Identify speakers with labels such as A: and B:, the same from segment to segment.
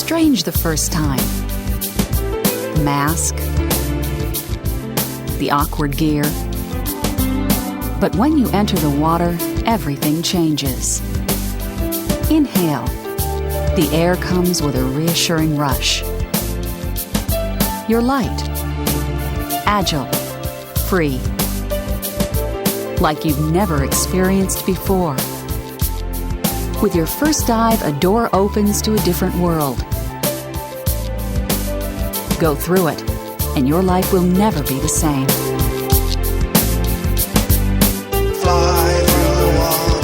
A: strange the first time. The mask, the awkward gear. But when you enter the water, everything changes. Inhale. The air comes with a reassuring rush. You're light, agile, free, like you've never experienced before. With your first dive, a door opens to a different world. Go through it, and your life will never be the same.
B: Fly through the water,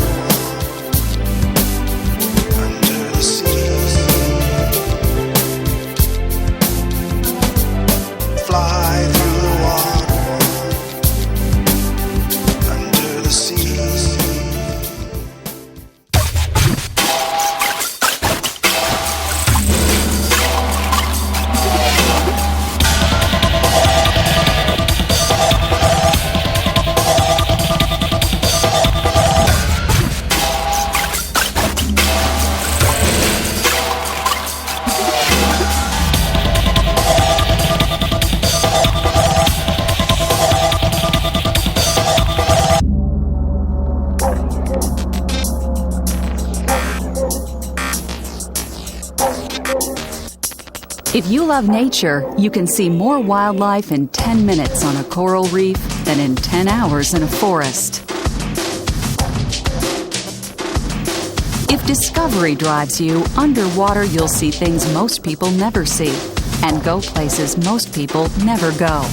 B: under the sea. Fly through the water, under the sea.
A: If you love nature, you can see more wildlife in 10 minutes on a coral reef than in 10 hours in a forest. If discovery drives you, underwater you'll see things most people never see and go places most people never go.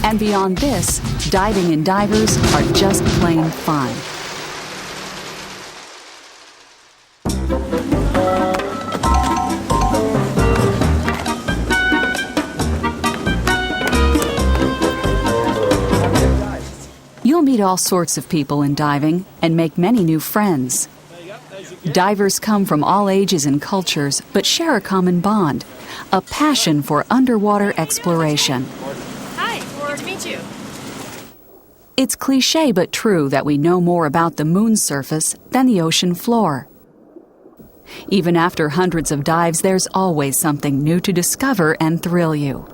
A: And beyond this, diving and divers are just plain fun. You'll meet all sorts of people in diving and make many new friends. Divers come from all ages and cultures, but share a common bond, a passion for underwater exploration.
C: Hi, good to meet you.
A: It's cliché but true that we know more about the moon's surface than the ocean floor. Even after hundreds of dives, there's always something new to discover and thrill you.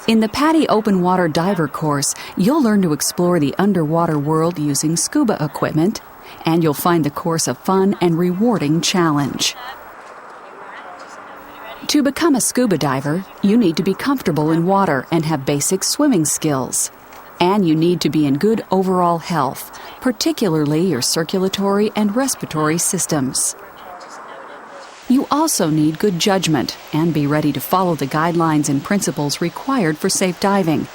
A: In the PADI Open Water Diver course, you'll learn to explore the underwater world using scuba equipment, and you'll find the course a fun and rewarding challenge. To become a scuba diver, you need to be comfortable in water and have basic swimming skills. And you need to be in good overall health, particularly your circulatory and respiratory systems. You also need good judgment and be ready to follow the guidelines and principles required for safe diving.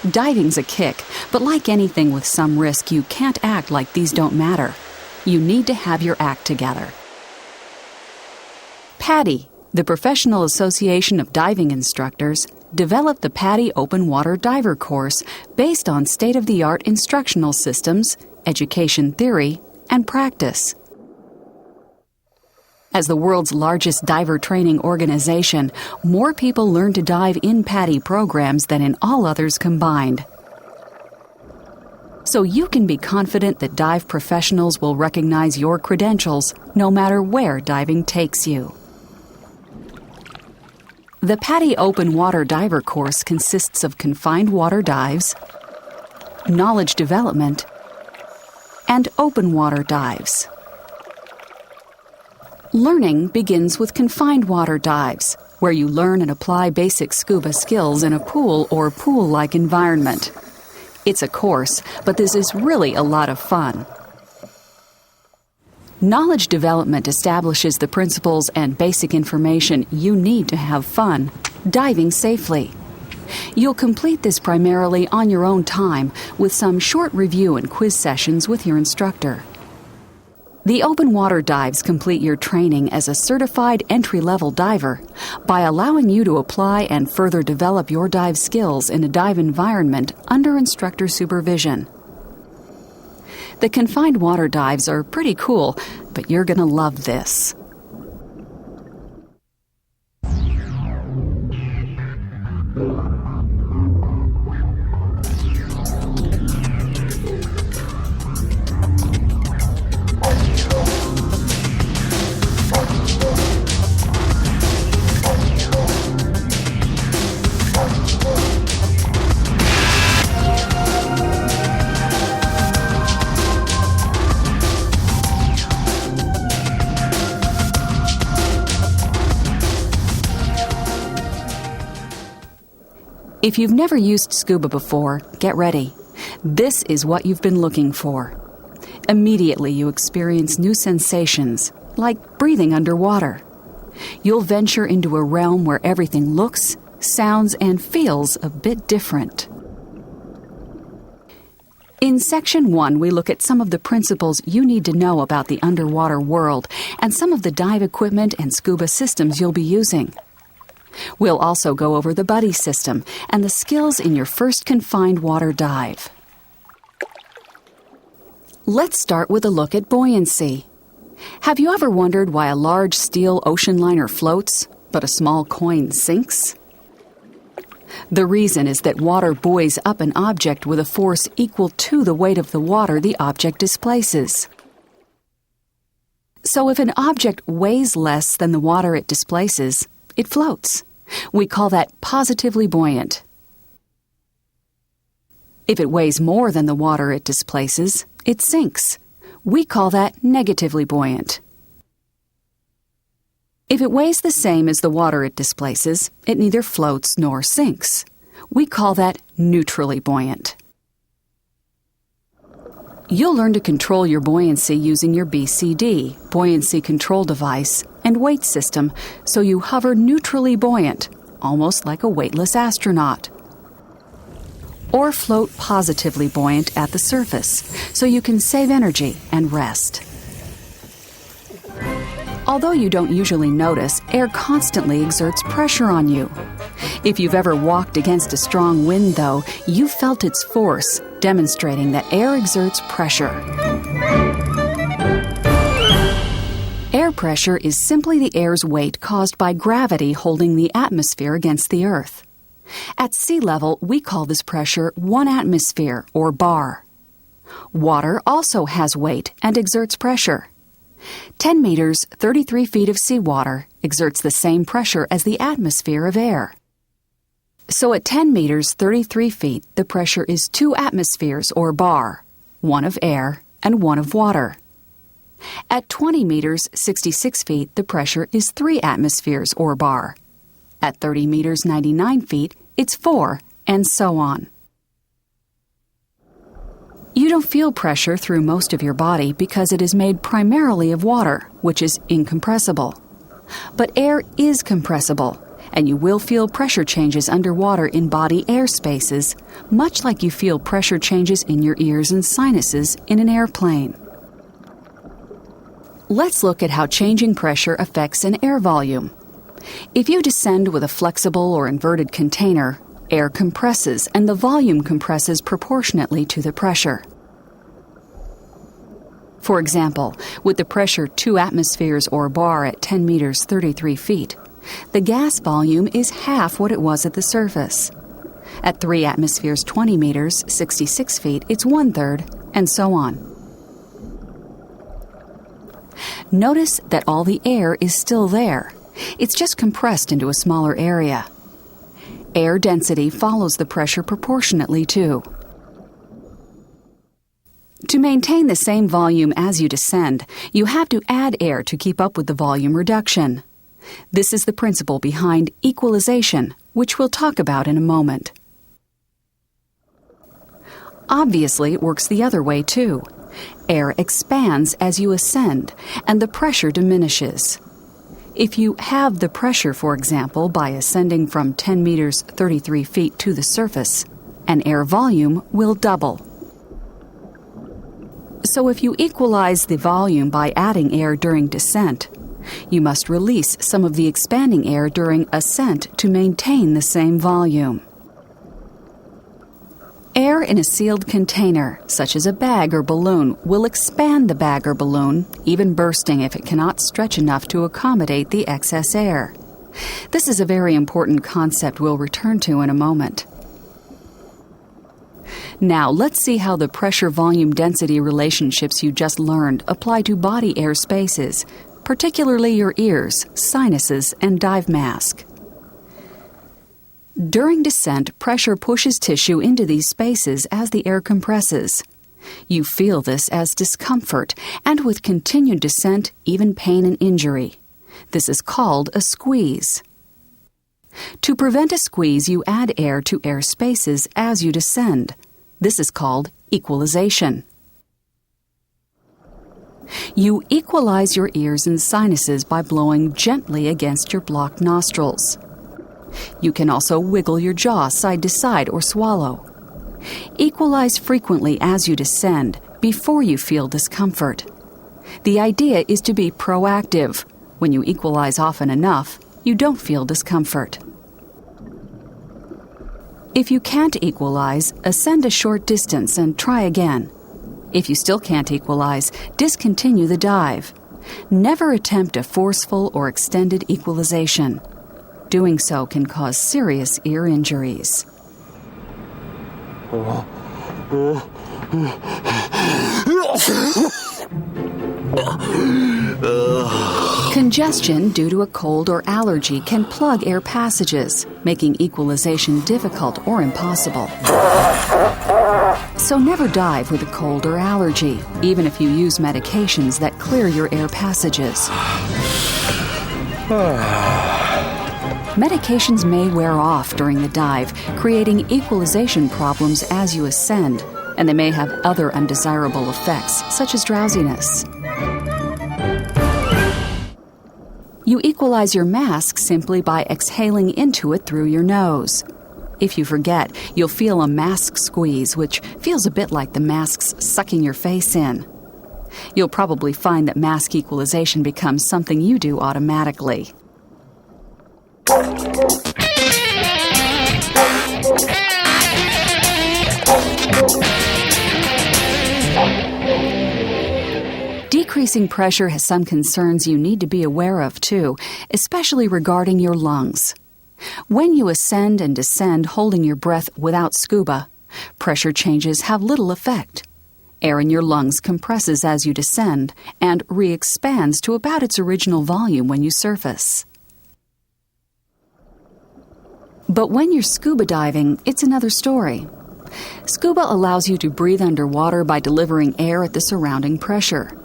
A: Diving's a kick, but like anything with some risk, you can't act like these don't matter. You need to have your act together. PADI, the Professional Association of Diving Instructors, developed the PADI Open Water Diver course based on state-of-the-art instructional systems, education theory, and practice. As the world's largest diver training organization, more people learn to dive in PADI programs than in all others combined. So you can be confident that dive professionals will recognize your credentials no matter where diving takes you. The PADI Open Water Diver course consists of confined water dives, knowledge development, and open water dives. Learning begins with confined water dives, where you learn and apply basic scuba skills in a pool or pool-like environment. It's a course, but this is really a lot of fun. Knowledge development establishes the principles and basic information you need to have fun, diving safely. You'll complete this primarily on your own time, with some short review and quiz sessions with your instructor. The open water dives complete your training as a certified entry-level diver by allowing you to apply and further develop your dive skills in a dive environment under instructor supervision. The confined water dives are pretty cool, but you're going to love this. If you've never used scuba before, get ready. This is what you've been looking for. Immediately you experience new sensations, like breathing underwater. You'll venture into a realm where everything looks, sounds, and feels a bit different. In Section 1, we look at some of the principles you need to know about the underwater world and some of the dive equipment and scuba systems you'll be using. We'll also go over the PADI system and the skills in your first confined water dive. Let's start with a look at buoyancy. Have you ever wondered why a large steel ocean liner floats, but a small coin sinks? The reason is that water buoys up an object with a force equal to the weight of the water the object displaces. So if an object weighs less than the water it displaces, it floats. We call that positively buoyant. If it weighs more than the water it displaces, it sinks. We call that negatively buoyant. If it weighs the same as the water it displaces, it neither floats nor sinks. We call that neutrally buoyant. You'll learn to control your buoyancy using your BCD, buoyancy control device, and weight system, so you hover neutrally buoyant, almost like a weightless astronaut. Or float positively buoyant at the surface, so you can save energy and rest. Although you don't usually notice, air constantly exerts pressure on you. If you've ever walked against a strong wind, though, you've felt its force, demonstrating that air exerts pressure. Air pressure is simply the air's weight caused by gravity holding the atmosphere against the Earth. At sea level, we call this pressure 1 atmosphere, or bar. Water also has weight and exerts pressure. 10 meters, 33 feet of seawater exerts the same pressure as the atmosphere of air. So at 10 meters, 33 feet, the pressure is 2 atmospheres, or bar, 1 of air and 1 of water. At 20 meters, 66 feet, the pressure is 3 atmospheres, or bar. At 30 meters, 99 feet, it's 4, and so on. You don't feel pressure through most of your body because it is made primarily of water, which is incompressible. But air is compressible, and you will feel pressure changes underwater in body air spaces, much like you feel pressure changes in your ears and sinuses in an airplane. Let's look at how changing pressure affects an air volume. If you descend with a flexible or inverted container, air compresses and the volume compresses proportionately to the pressure. For example, with the pressure 2 atmospheres or bar at 10 meters 33 feet, the gas volume is half what it was at the surface. At 3 atmospheres 20 meters 66 feet, it's 1/3, and so on. Notice that all the air is still there. It's just compressed into a smaller area. Air density follows the pressure proportionately, too. To maintain the same volume as you descend, you have to add air to keep up with the volume reduction. This is the principle behind equalization, which we'll talk about in a moment. Obviously, it works the other way, too. Air expands as you ascend, and the pressure diminishes. If you halve the pressure, for example, by ascending from 10 meters 33 feet to the surface, an air volume will double. So if you equalize the volume by adding air during descent, you must release some of the expanding air during ascent to maintain the same volume. Air in a sealed container, such as a bag or balloon, will expand the bag or balloon, even bursting if it cannot stretch enough to accommodate the excess air. This is a very important concept we'll return to in a moment. Now, let's see how the pressure-volume-density relationships you just learned apply to body air spaces, particularly your ears, sinuses, and dive mask. During descent, pressure pushes tissue into these spaces as the air compresses. You feel this as discomfort, and with continued descent, even pain and injury. This is called a squeeze. To prevent a squeeze, you add air to air spaces as you descend. This is called equalization. You equalize your ears and sinuses by blowing gently against your blocked nostrils. You can also wiggle your jaw side to side or swallow. Equalize frequently as you descend before you feel discomfort. The idea is to be proactive. When you equalize often enough, you don't feel discomfort. If you can't equalize, ascend a short distance and try again. If you still can't equalize, discontinue the dive. Never attempt a forceful or extended equalization. Doing so can cause serious ear injuries. Congestion due to a cold or allergy can plug air passages, making equalization difficult or impossible. So never dive with a cold or allergy, even if you use medications that clear your air passages. Medications may wear off during the dive, creating equalization problems as you ascend, and they may have other undesirable effects, such as drowsiness. You equalize your mask simply by exhaling into it through your nose. If you forget, you'll feel a mask squeeze, which feels a bit like the mask's sucking your face in. You'll probably find that mask equalization becomes something you do automatically. Decreasing pressure has some concerns you need to be aware of, too, especially regarding your lungs. When you ascend and descend holding your breath without scuba, pressure changes have little effect. Air in your lungs compresses as you descend and re-expands to about its original volume when you surface. But when you're scuba diving, it's another story. Scuba allows you to breathe underwater by delivering air at the surrounding pressure.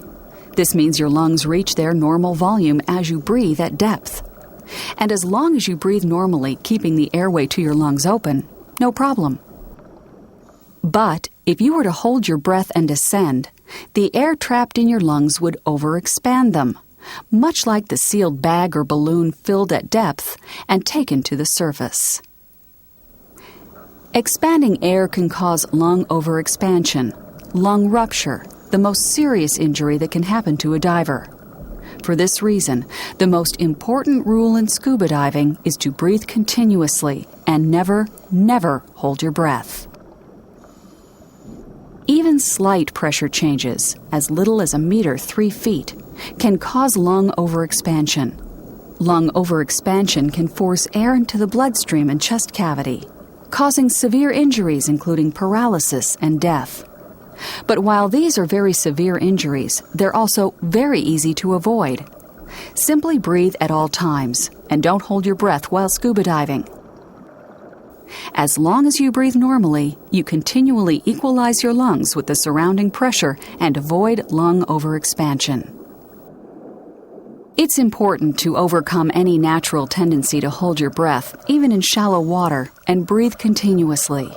A: This means your lungs reach their normal volume as you breathe at depth. And as long as you breathe normally, keeping the airway to your lungs open, no problem. But if you were to hold your breath and descend, the air trapped in your lungs would overexpand them, much like the sealed bag or balloon filled at depth and taken to the surface. Expanding air can cause lung overexpansion, lung rupture, the most serious injury that can happen to a diver. For this reason, the most important rule in scuba diving is to breathe continuously and never, never hold your breath. Even slight pressure changes, as little as a meter 3 feet, can cause lung overexpansion. Lung overexpansion can force air into the bloodstream and chest cavity, causing severe injuries including paralysis and death. But while these are very severe injuries, they're also very easy to avoid. Simply breathe at all times and don't hold your breath while scuba diving. As long as you breathe normally, you continually equalize your lungs with the surrounding pressure and avoid lung overexpansion. It's important to overcome any natural tendency to hold your breath, even in shallow water, and breathe continuously.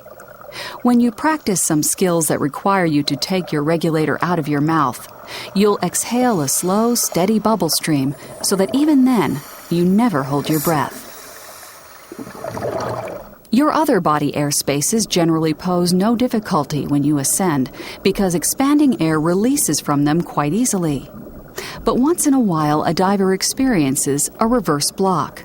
A: When you practice some skills that require you to take your regulator out of your mouth, you'll exhale a slow, steady bubble stream so that even then, you never hold your breath. Your other body air spaces generally pose no difficulty when you ascend because expanding air releases from them quite easily. But once in a while, a diver experiences a reverse block.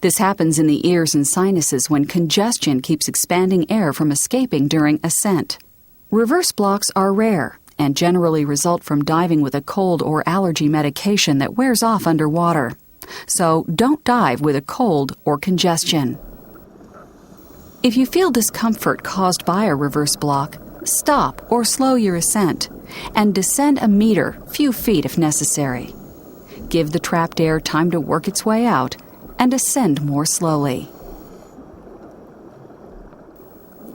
A: This happens in the ears and sinuses when congestion keeps expanding air from escaping during ascent. Reverse blocks are rare and generally result from diving with a cold or allergy medication that wears off underwater. So don't dive with a cold or congestion. If you feel discomfort caused by a reverse block, stop or slow your ascent and descend a meter, few feet if necessary. Give the trapped air time to work its way out and ascend more slowly.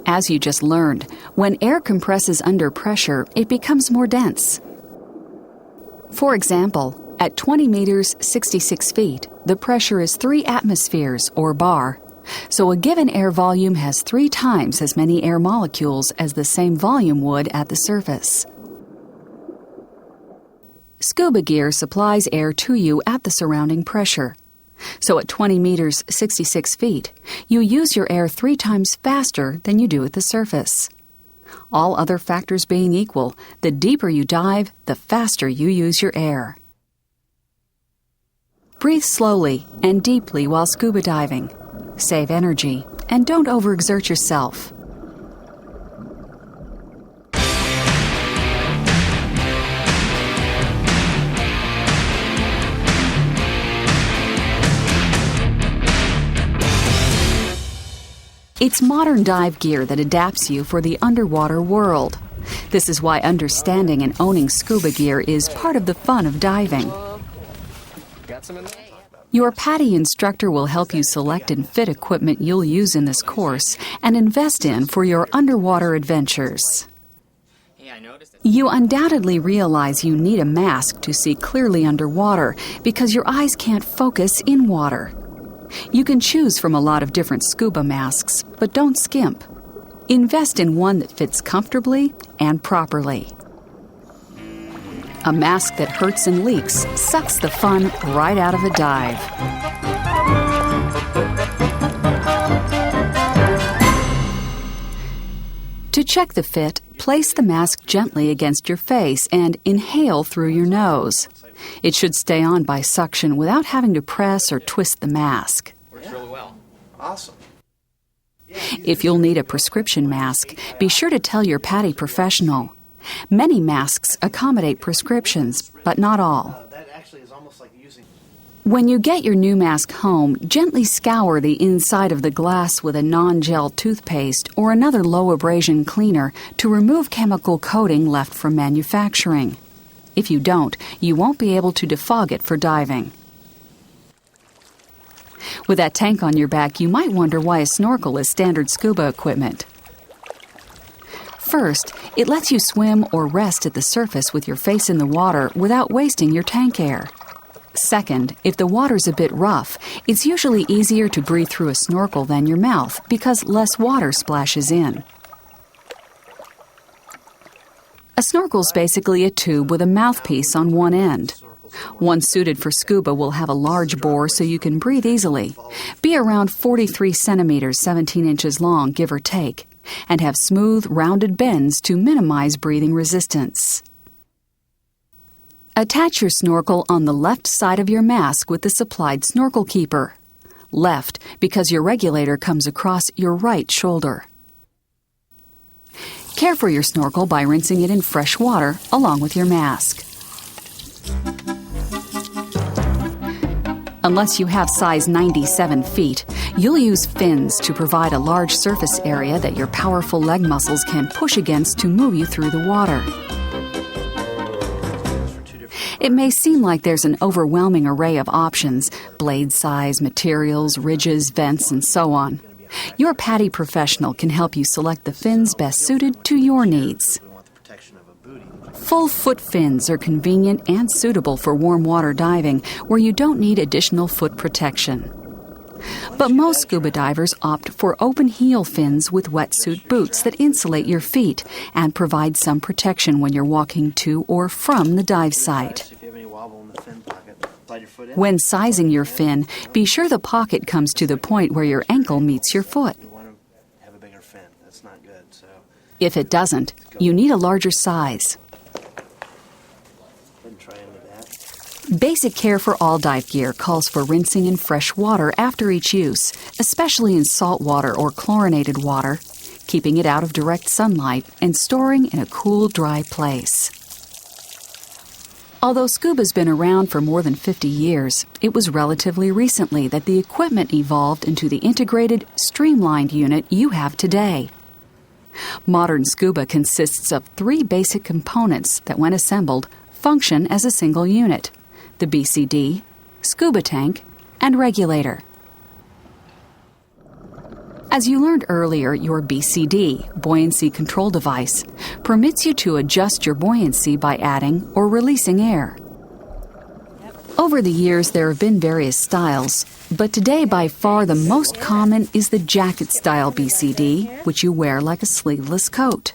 A: As you just learned, when air compresses under pressure, it becomes more dense. For example, At 20 meters, 66 feet, the pressure is 3 atmospheres, or bar, so a given air volume has 3 times as many air molecules as the same volume would at the surface. Scuba gear supplies air to you at the surrounding pressure. So at 20 meters, 66 feet, you use your air 3 times faster than you do at the surface. All other factors being equal, the deeper you dive, the faster you use your air. Breathe slowly and deeply while scuba diving. Save energy and don't overexert yourself. It's modern dive gear that adapts you for the underwater world. This is why understanding and owning scuba gear is part of the fun of diving. Your PADI instructor will help you select and fit equipment you'll use in this course and invest in for your underwater adventures. You undoubtedly realize you need a mask to see clearly underwater because your eyes can't focus in water. You can choose from a lot of different scuba masks, but don't skimp. Invest in one that fits comfortably and properly. A mask that hurts and leaks sucks the fun right out of a dive. To check the fit, place the mask gently against your face and inhale through your nose. It should stay on by suction without having to press or twist the mask.
D: Works really well.
B: Awesome.
A: If you'll need a prescription mask, be sure to tell your PADI professional. Many masks accommodate prescriptions, but not all.
B: That actually is almost like using...
A: When you get your new mask home, gently scour the inside of the glass with a non-gel toothpaste or another low-abrasion cleaner to remove chemical coating left from manufacturing. If you don't, you won't be able to defog it for diving. With that tank on your back, you might wonder why a snorkel is standard scuba equipment. First, it lets you swim or rest at the surface with your face in the water without wasting your tank air. Second, if the water's a bit rough, it's usually easier to breathe through a snorkel than your mouth because less water splashes in. A snorkel's basically a tube with a mouthpiece on one end. One suited for scuba will have a large bore so you can breathe easily, be around 43 centimeters, 17 inches long, give or take, and have smooth, rounded bends to minimize breathing resistance. Attach your snorkel on the left side of your mask with the supplied snorkel keeper. Left, because your regulator comes across your right shoulder. Care for your snorkel by rinsing it in fresh water along with your mask. Unless you have size 97 feet, you'll use fins to provide a large surface area that your powerful leg muscles can push against to move you through the water. It may seem like there's an overwhelming array of options: blade size, materials, ridges, vents, and so on. Your PADI professional can help you select the fins best suited to your needs. Full foot fins are convenient and suitable for warm water diving where you don't need additional foot protection. But most scuba divers opt for open heel fins with wetsuit boots that insulate your feet and provide some protection when you're walking to or from the dive site. When sizing your fin, be sure the pocket comes to the point where your ankle meets your foot. If it doesn't, you need a larger size. Basic care for all dive gear calls for rinsing in fresh water after each use, especially in salt water or chlorinated water, keeping it out of direct sunlight, and storing in a cool, dry place. Although scuba's been around for more than 50 years, it was relatively recently that the equipment evolved into the integrated, streamlined unit you have today. Modern scuba consists of 3 basic components that, when assembled, function as a single unit: the BCD, scuba tank, and regulator. As you learned earlier, your BCD, buoyancy control device, permits you to adjust your buoyancy by adding or releasing air. Over the years, there have been various styles, but today by far the most common is the jacket-style BCD, which you wear like a sleeveless coat.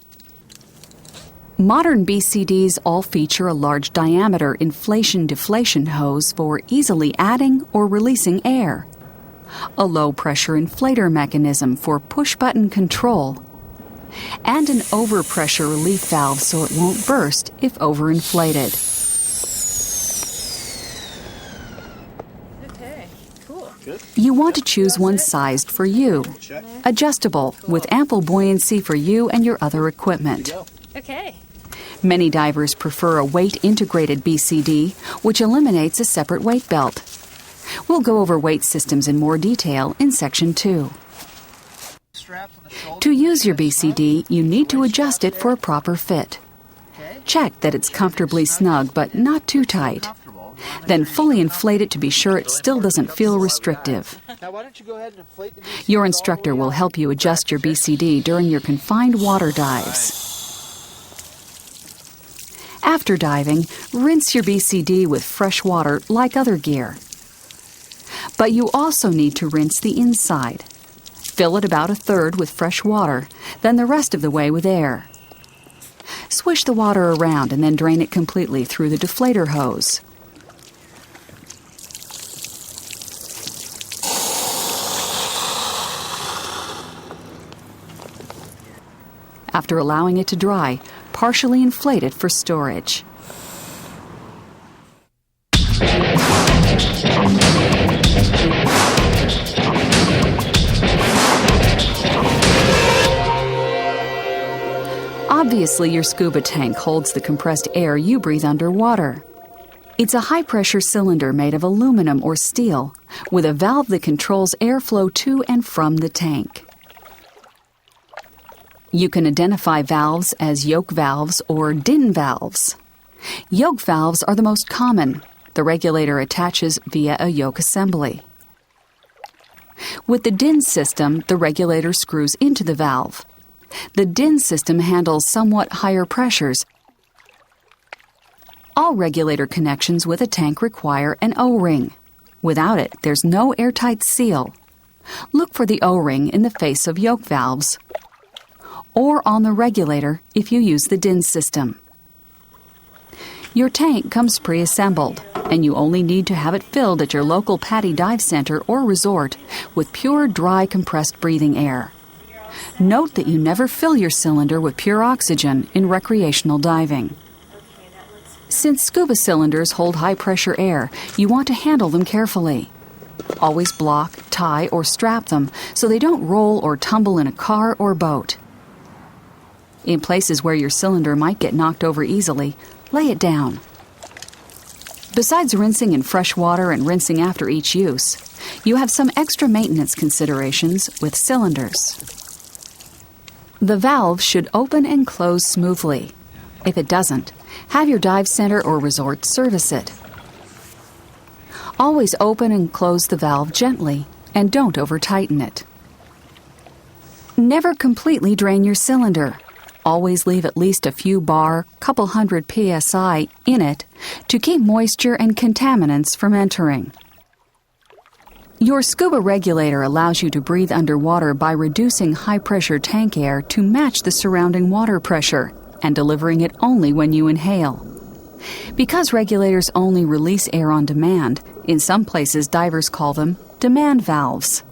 A: Modern BCDs all feature a large diameter inflation-deflation hose for easily adding or releasing air, a low-pressure inflator mechanism for push-button control, and an overpressure relief valve so it won't burst if overinflated.
C: Okay, cool.
A: You want to choose one sized for you, adjustable, with ample buoyancy for you and your other equipment.
C: Okay.
A: Many divers prefer a weight-integrated BCD, which eliminates a separate weight belt. We'll go over weight systems in more detail in Section 2. To use your BCD, you need to adjust it for a proper fit. Check that it's comfortably snug but not too tight. Then fully inflate it to be sure it still doesn't feel restrictive. Your instructor will help you adjust your BCD during your confined water dives. After diving, rinse your BCD with fresh water like other gear. But you also need to rinse the inside. Fill it about a third with fresh water, then the rest of the way with air. Swish the water around and then drain it completely through the deflator hose. After allowing it to dry, partially inflate it for storage. Obviously, your scuba tank holds the compressed air you breathe underwater. It's a high-pressure cylinder made of aluminum or steel, with a valve that controls airflow to and from the tank. You can identify valves as yoke valves or DIN valves. Yoke valves are the most common. The regulator attaches via a yoke assembly. With the DIN system, the regulator screws into the valve. The DIN system handles somewhat higher pressures. All regulator connections with a tank require an O-ring. Without it, there's no airtight seal. Look for the O-ring in the face of yoke valves, or on the regulator if you use the DIN system. Your tank comes pre-assembled, and you only need to have it filled at your local PADI dive center or resort with pure, dry, compressed breathing air. Note that you never fill your cylinder with pure oxygen in recreational diving. Since scuba cylinders hold high-pressure air, you want to handle them carefully. Always block, tie, or strap them so they don't roll or tumble in a car or boat. In places where your cylinder might get knocked over easily, lay it down. Besides rinsing in fresh water and rinsing after each use, you have some extra maintenance considerations with cylinders. The valve should open and close smoothly. If it doesn't, have your dive center or resort service it. Always open and close the valve gently, and don't over-tighten it. Never completely drain your cylinder. Always leave at least a few bar, couple hundred psi in it to keep moisture and contaminants from entering. Your scuba regulator allows you to breathe underwater by reducing high-pressure tank air to match the surrounding water pressure and delivering it only when you inhale. Because regulators only release air on demand, in some places divers call them demand valves.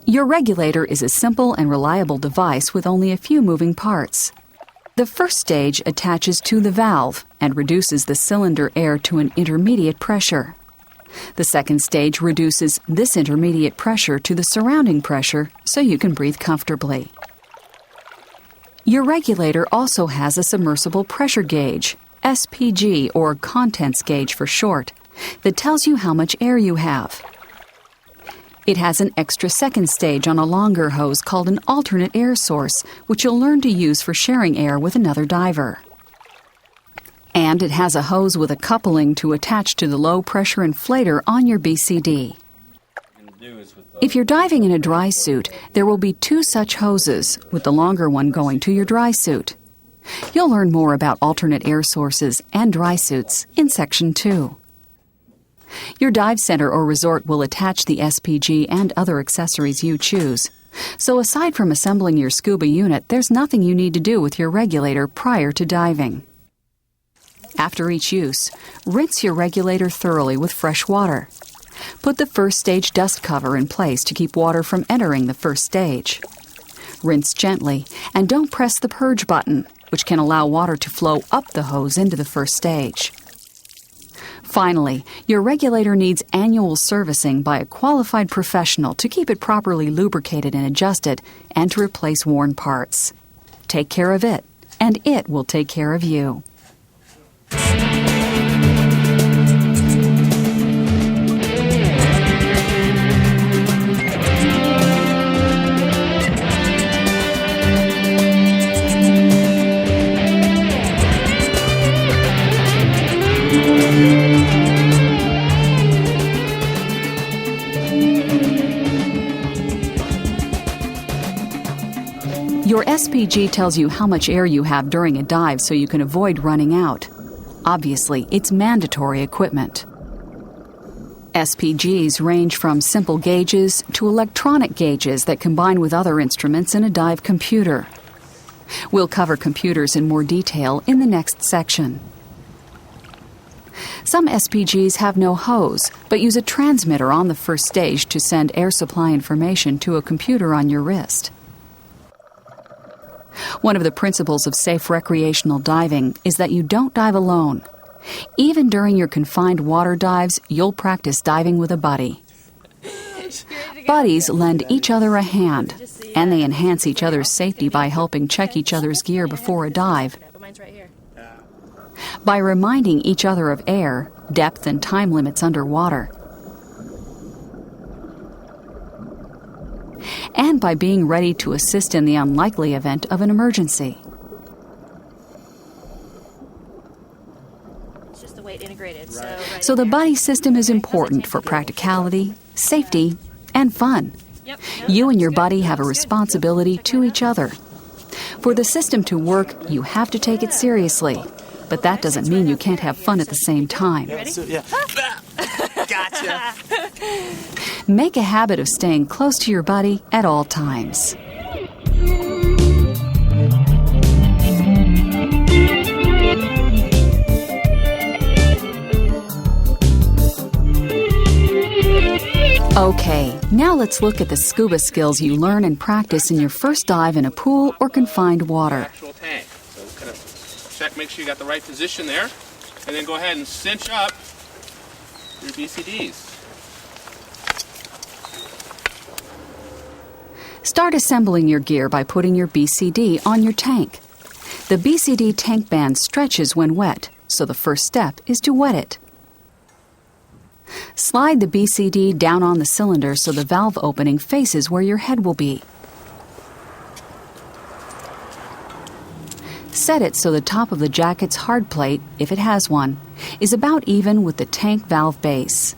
A: Your regulator is a simple and reliable device with only a few moving parts. The first stage attaches to the valve and reduces the cylinder air to an intermediate pressure. The second stage reduces this intermediate pressure to the surrounding pressure so you can breathe comfortably. Your regulator also has a submersible pressure gauge, SPG or contents gauge for short, that tells you how much air you have. It has an extra second stage on a longer hose called an alternate air source, which you'll learn to use for sharing air with another diver. And it has a hose with a coupling to attach to the low-pressure inflator on your BCD. If you're diving in a dry suit, there will be two such hoses, with the longer one going to your dry suit. You'll learn more about alternate air sources and dry suits in Section 2. Your dive center or resort will attach the SPG and other accessories you choose. So aside from assembling your scuba unit, there's nothing you need to do with your regulator prior to diving. After each use, rinse your regulator thoroughly with fresh water. Put the first stage dust cover in place to keep water from entering the first stage. Rinse gently and don't press the purge button, which can allow water to flow up the hose into the first stage. Finally, your regulator needs annual servicing by a qualified professional to keep it properly lubricated and adjusted and to replace worn parts. Take care of it, and it will take care of you. Your SPG tells you how much air you have during a dive so you can avoid running out. Obviously, it's mandatory equipment. SPGs range from simple gauges to electronic gauges that combine with other instruments in a dive computer. We'll cover computers in more detail in the next section. Some SPGs have no hose, but use a transmitter on the first stage to send air supply information to a computer on your wrist. One of the principles of safe recreational diving is that you don't dive alone. Even during your confined water dives, you'll practice diving with a buddy. Buddies lend each other a hand, and they enhance each other's safety by helping check each other's gear before a dive. By reminding each other of air, depth, and time limits underwater. And by being ready to assist in the unlikely event of an emergency.
C: It's just the way it integrated.
A: So the buddy system is important for practicality, safety, and fun. You and your buddy have a responsibility to each other. For the system to work, you have to take it seriously. But that doesn't mean you can't have fun at the same time.
D: Gotcha.
A: Make a habit of staying close to your buddy at all times. Okay, now let's look at the scuba skills you learn and practice in your first dive in a pool or confined water.
D: Actual tank. So kind of check, make sure you got the right position there, and then go ahead and cinch up your BCDs.
A: Start assembling your gear by putting your BCD on your tank. The BCD tank band stretches when wet, so the first step is to wet it. Slide the BCD down on the cylinder so the valve opening faces where your head will be. Set it so the top of the jacket's hard plate, if it has one, is about even with the tank valve base.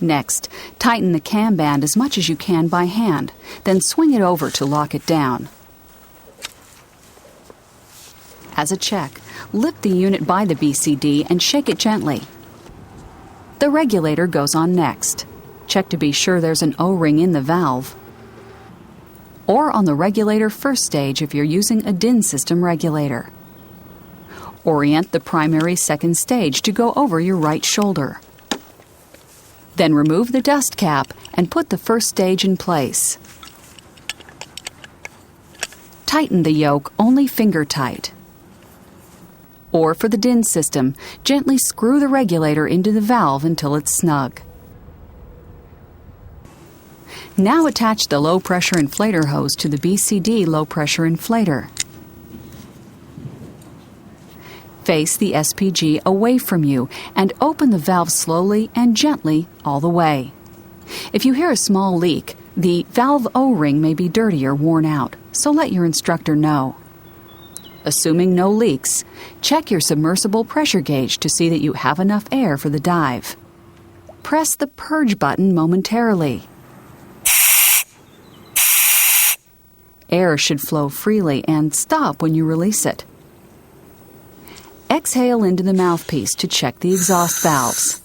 A: Next, tighten the cam band as much as you can by hand, then swing it over to lock it down. As a check, lift the unit by the BCD and shake it gently. The regulator goes on next. Check to be sure there's an O-ring in the valve. Or on the regulator first stage if you're using a DIN system regulator. Orient the primary second stage to go over your right shoulder. Then remove the dust cap and put the first stage in place. Tighten the yoke only finger tight. Or for the DIN system, gently screw the regulator into the valve until it's snug. Now attach the low-pressure inflator hose to the BCD low-pressure inflator. Face the SPG away from you and open the valve slowly and gently all the way. If you hear a small leak, the valve O-ring may be dirty or worn out, so let your instructor know. Assuming no leaks, check your submersible pressure gauge to see that you have enough air for the dive. Press the purge button momentarily. Air should flow freely and stop when you release it. Exhale into the mouthpiece to check the exhaust valves.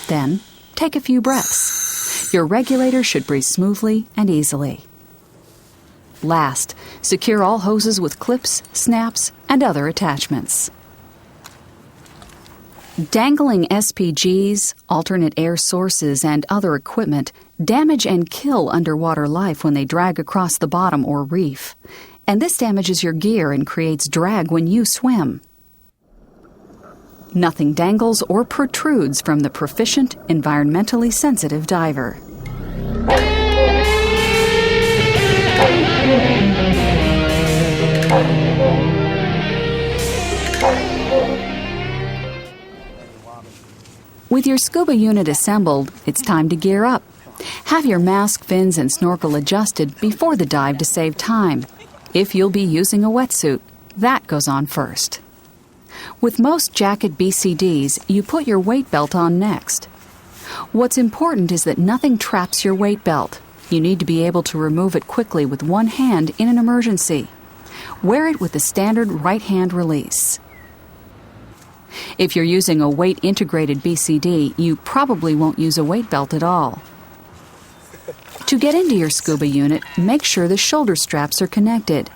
A: Then, take a few breaths. Your regulator should breathe smoothly and easily. Last, secure all hoses with clips, snaps, and other attachments. Dangling SPGs, alternate air sources, and other equipment damage and kill underwater life when they drag across the bottom or reef. And this damages your gear and creates drag when you swim. Nothing dangles or protrudes from the proficient, environmentally sensitive diver. With your scuba unit assembled, it's time to gear up. Have your mask, fins, and snorkel adjusted before the dive to save time. If you'll be using a wetsuit, that goes on first. With most jacket BCDs, you put your weight belt on next. What's important is that nothing traps your weight belt. You need to be able to remove it quickly with one hand in an emergency. Wear it with the standard right-hand release. If you're using a weight-integrated BCD, you probably won't use a weight belt at all. To get into your scuba unit, make sure the shoulder straps are connected.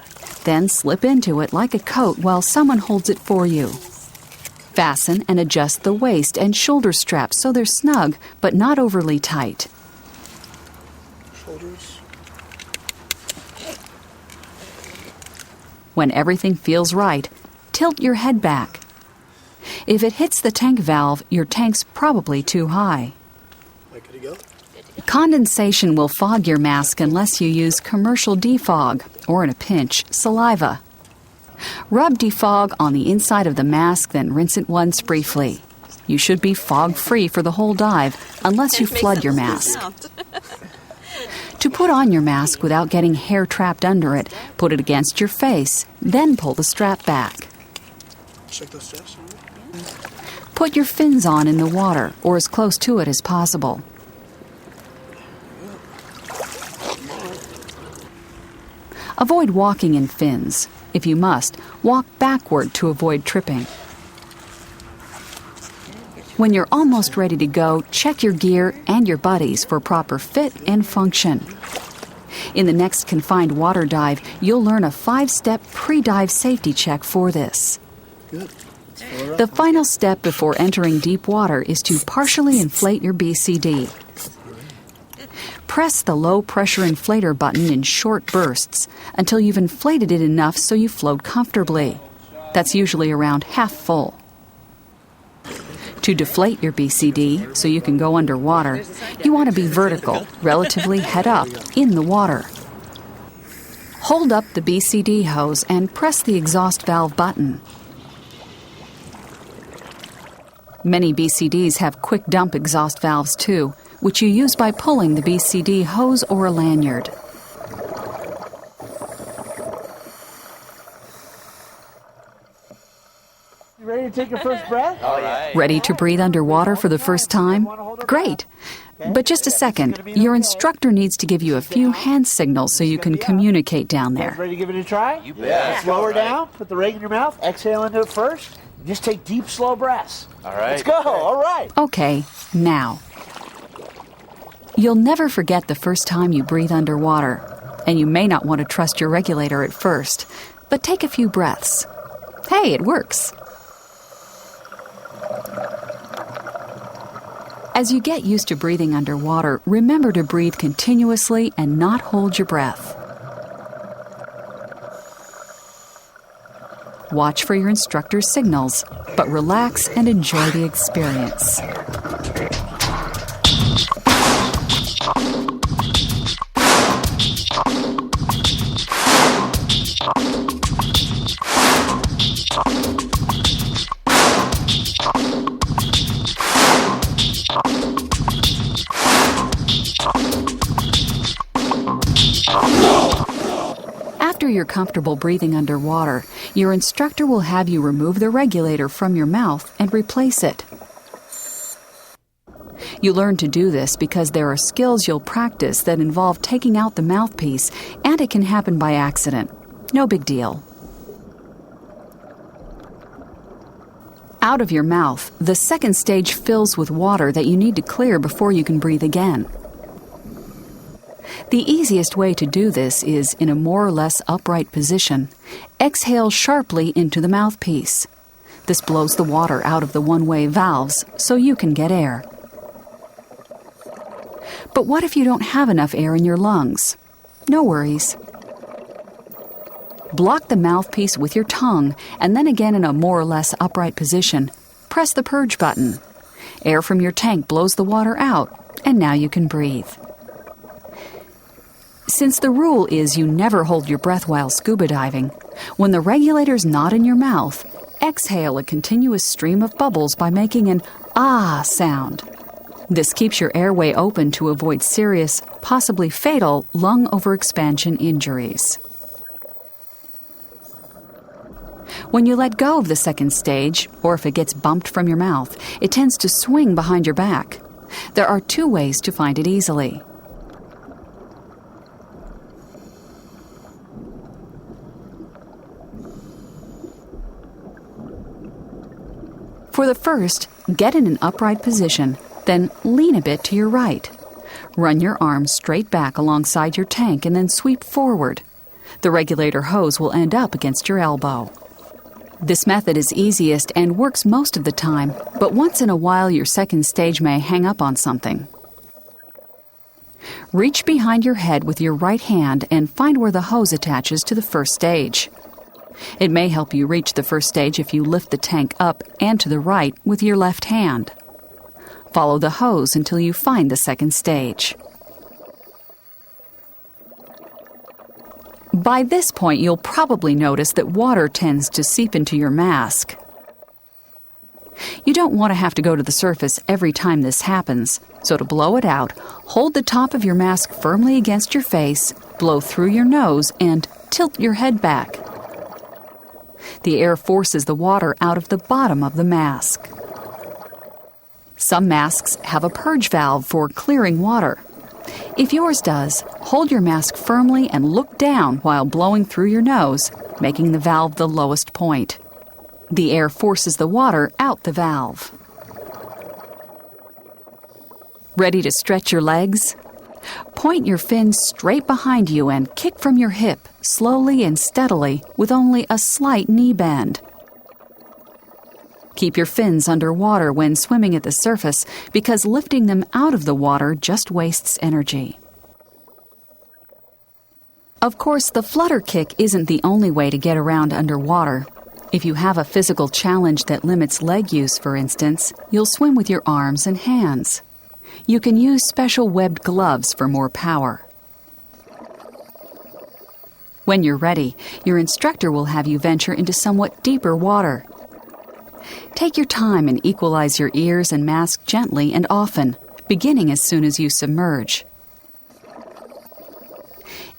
A: Then slip into it like a coat while someone holds it for you. Fasten and adjust the waist and shoulder straps so they're snug but not overly tight.
B: Shoulders.
A: When everything feels right, tilt your head back. If it hits the tank valve, your tank's probably too high.
B: Good to go?
A: Condensation will fog your mask unless you use commercial defog, or in a pinch, saliva. Rub defog on the inside of the mask, then rinse it once briefly. You should be fog-free for the whole dive, unless you flood your mask. To put on your mask without getting hair trapped under it, put it against your face, then pull the strap back.
B: Check those straps.
A: Put your fins on in the water, or as close to it as possible. Avoid walking in fins. If you must, walk backward to avoid tripping. When you're almost ready to go, check your gear and your buddies for proper fit and function. In the next confined water dive, you'll learn a 5-step pre-dive safety check for this.
B: Good.
A: The final step before entering deep water is to partially inflate your BCD. Press the low-pressure inflator button in short bursts until you've inflated it enough so you float comfortably. That's usually around half full. To deflate your BCD so you can go underwater, you want to be vertical, relatively head up, in the water. Hold up the BCD hose and press the exhaust valve button. Many BCDs have quick dump exhaust valves too, which you use by pulling the BCD hose or a lanyard.
E: You ready to take your first breath?
F: All right.
A: Ready to breathe underwater for the first time? Great! But just a second, your instructor needs to give you a few hand signals so you can communicate down there.
E: Ready to give it a try?
F: You bet.
E: Slow her down, put the rig in your mouth, exhale into it first, and just take deep, slow breaths.
F: All right.
E: Let's go, all right.
A: Okay, now. You'll never forget the first time you breathe underwater, and you may not want to trust your regulator at first, but take a few breaths. Hey, it works. As you get used to breathing underwater, remember to breathe continuously and not hold your breath. Watch for your instructor's signals, but relax and enjoy the experience. After you're comfortable breathing underwater, your instructor will have you remove the regulator from your mouth and replace it. You learn to do this because there are skills you'll practice that involve taking out the mouthpiece, and it can happen by accident. No big deal. Out of your mouth, the second stage fills with water that you need to clear before you can breathe again. The easiest way to do this is in a more or less upright position. Exhale sharply into the mouthpiece. This blows the water out of the one-way valves so you can get air. But what if you don't have enough air in your lungs? No worries. Block the mouthpiece with your tongue, and then again in a more or less upright position. Press the purge button. Air from your tank blows the water out, and now you can breathe. Since the rule is you never hold your breath while scuba diving, when the regulator's not in your mouth, exhale a continuous stream of bubbles by making an ah sound. This keeps your airway open to avoid serious, possibly fatal, lung overexpansion injuries. When you let go of the second stage, or if it gets bumped from your mouth, it tends to swing behind your back. There are 2 ways to find it easily. For the first, get in an upright position, then lean a bit to your right. Run your arms straight back alongside your tank and then sweep forward. The regulator hose will end up against your elbow. This method is easiest and works most of the time, but once in a while your second stage may hang up on something. Reach behind your head with your right hand and find where the hose attaches to the first stage. It may help you reach the first stage if you lift the tank up and to the right with your left hand. Follow the hose until you find the second stage. By this point, you'll probably notice that water tends to seep into your mask. You don't want to have to go to the surface every time this happens, so to blow it out, hold the top of your mask firmly against your face, blow through your nose, and tilt your head back. The air forces the water out of the bottom of the mask. Some masks have a purge valve for clearing water. If yours does, hold your mask firmly and look down while blowing through your nose, making the valve the lowest point. The air forces the water out the valve. Ready to stretch your legs? Point your fins straight behind you and kick from your hip, slowly and steadily, with only a slight knee bend. Keep your fins underwater when swimming at the surface because lifting them out of the water just wastes energy. Of course, the flutter kick isn't the only way to get around underwater. If you have a physical challenge that limits leg use, for instance, you'll swim with your arms and hands. You can use special webbed gloves for more power. When you're ready, your instructor will have you venture into somewhat deeper water. Take your time and equalize your ears and mask gently and often, beginning as soon as you submerge.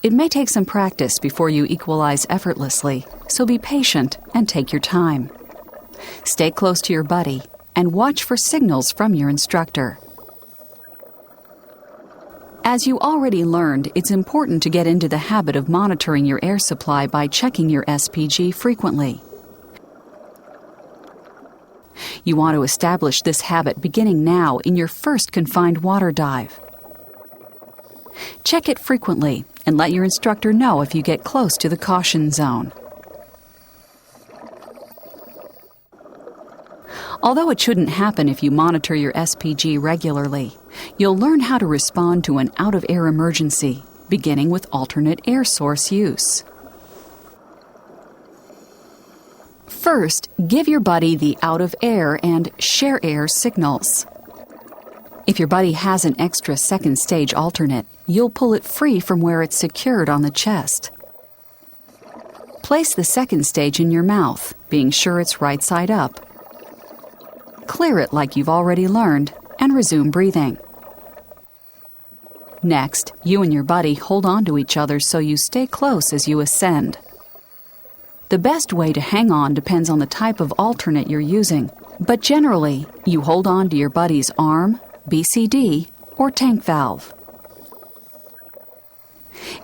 A: It may take some practice before you equalize effortlessly, so be patient and take your time. Stay close to your buddy and watch for signals from your instructor. As you already learned, it's important to get into the habit of monitoring your air supply by checking your SPG frequently. You want to establish this habit beginning now in your first confined water dive. Check it frequently and let your instructor know if you get close to the caution zone. Although it shouldn't happen if you monitor your SPG regularly, you'll learn how to respond to an out-of-air emergency, beginning with alternate air source use. First, give your buddy the out-of-air and share air signals. If your buddy has an extra second stage alternate, you'll pull it free from where it's secured on the chest. Place the second stage in your mouth, being sure it's right side up. Clear it like you've already learned, and resume breathing. Next, you and your buddy hold on to each other so you stay close as you ascend. The best way to hang on depends on the type of alternate you're using, but generally, you hold on to your buddy's arm, BCD, or tank valve.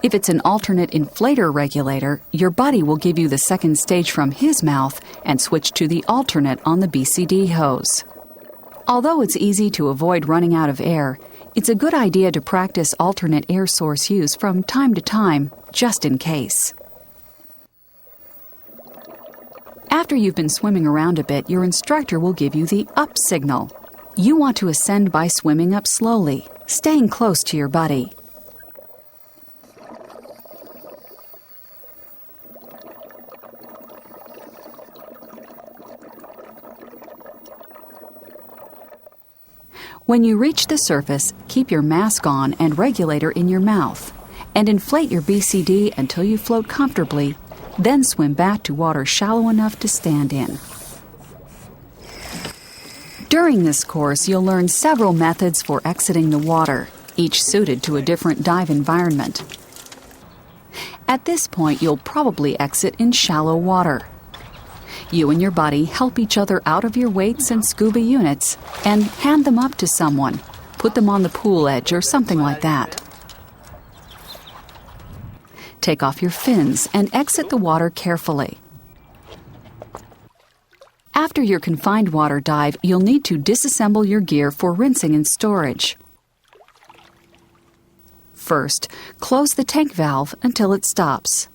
A: If it's an alternate inflator regulator, your buddy will give you the second stage from his mouth and switch to the alternate on the BCD hose. Although it's easy to avoid running out of air, it's a good idea to practice alternate air source use from time to time, just in case. After you've been swimming around a bit, your instructor will give you the up signal. You want to ascend by swimming up slowly, staying close to your buddy. When you reach the surface, keep your mask on and regulator in your mouth, and inflate your BCD until you float comfortably, then swim back to water shallow enough to stand in. During this course, you'll learn several methods for exiting the water, each suited to a different dive environment. At this point, you'll probably exit in shallow water. You and your buddy help each other out of your weights and scuba units and hand them up to someone. Put them on the pool edge or something like that. Take off your fins and exit the water carefully. After your confined water dive, you'll need to disassemble your gear for rinsing and storage. First, close the tank valve until it stops.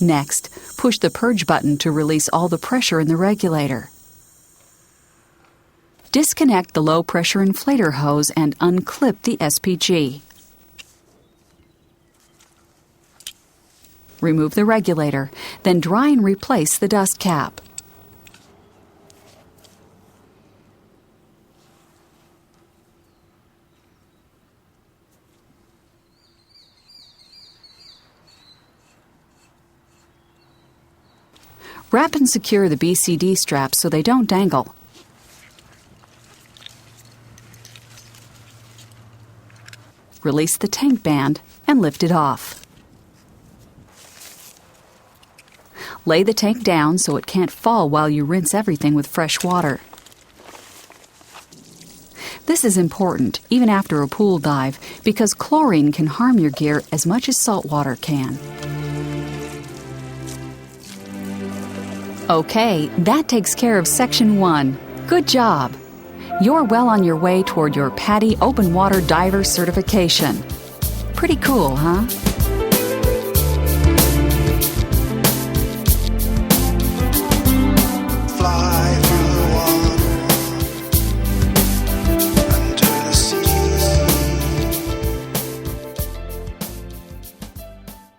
A: Next, push the purge button to release all the pressure in the regulator. Disconnect the low-pressure inflator hose and unclip the SPG. Remove the regulator, then dry and replace the dust cap. Wrap and secure the BCD straps so they don't dangle. Release the tank band and lift it off. Lay the tank down so it can't fall while you rinse everything with fresh water. This is important, even after a pool dive, because chlorine can harm your gear as much as salt water can. Okay, that takes care of Section 1. Good job! You're well on your way toward your PADI Open Water Diver certification. Pretty cool, huh?